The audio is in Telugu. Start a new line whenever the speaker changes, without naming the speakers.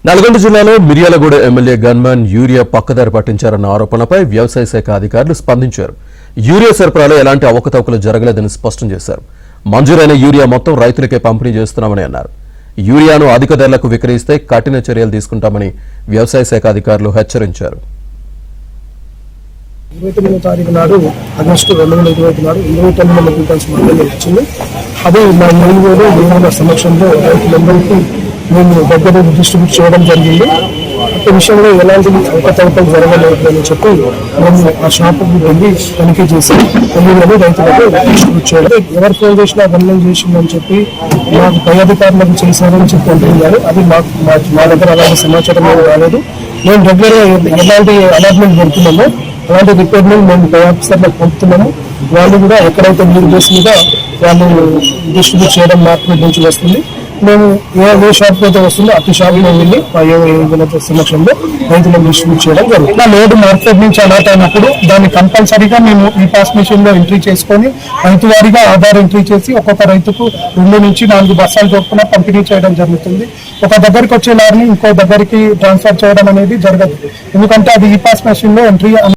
నల్గొండ జిల్లాలో మిర్యాలగూడ ఎమ్మెల్యే గన్మన్ యూరియా పక్కదారి పట్టించారన్న ఆరోపణలపై వ్యవసాయ శాఖ అధికారులు స్పందించారు. యూరియా సరఫరాలో ఎలాంటి అవకతవకలు జరగలేదని స్పష్టం చేశారు. మంజూరైన యూరియా మొత్తం రైతులకే పంపిణీ చేస్తున్నామని అన్నారు. యూరియాను అధిక ధరలకు విక్రయిస్తే కఠిన చర్యలు తీసుకుంటామని వ్యవసాయ శాఖ అధికారులు హెచ్చరించారు.
29వ తారీఖు నాడు ఆగస్టు 2020 నాడు 20 టన్నుల క్వింటాల్స్ మాత్రమే వచ్చింది. అదే మా ఏడుగుల సమక్షంలో రైతులందరికీ మేము దగ్గర డిస్ట్రిబ్యూట్ చేయడం జరిగింది. ఈ విషయంలో ఎలాంటి అవకతవకలు జరగలేదు అని చెప్పి మేము ఆ షాపుకి వెళ్ళి తనిఖీ చేసి ఎన్నికలు రైతులకు డిస్ట్రిబ్యూట్ చేయడం. ఎవరు ఫోన్ చేసినా గమనం చేసిందని చెప్పి మాకు పై అధికారులకు చేశారని చెప్పి అంటున్నారు. అది మా దగ్గర అలాంటి సమాచారం ఏమి రాలేదు. మేము రెగ్యులర్గా ఎలాంటి అలాట్మెంట్ పెడుతున్నామో అలాంటి రిక్వైర్మెంట్ మేము పై ఆఫీసర్లకు పంపుతున్నాము. వాళ్ళు కూడా ఎక్కడైతే మీరు బేస్ మీద వాళ్ళు డిస్ట్రిబ్యూట్ చేయడం మార్కెట్ నుంచి వస్తుంది. మేము ఏ షాప్ అయితే వస్తుందో అతి షాప్ లో వెళ్ళి సమక్షంలో రైతులకు డిస్ట్రిబ్యూట్ చేయడం జరుగుతుంది. లోడ్ మార్కెట్ నుంచి అలాట్ అయినప్పుడు దాన్ని కంపల్సరీగా మేము ఈ పాస్ మెషిన్ లో ఎంట్రీ చేసుకొని రైతు వారీగా ఆధార్ ఎంట్రీ చేసి ఒక్కొక్క రైతుకు 2 నుంచి 4 బస్సాలు చొప్పున పంపిణీ చేయడం జరుగుతుంది. ఒక దగ్గరికి వచ్చే లారీని ఇంకో దగ్గరికి ట్రాన్స్ఫర్ చేయడం అనేది జరగదు. ఎందుకంటే అది ఈ పాస్ మెషిన్ లో ఎంట్రీ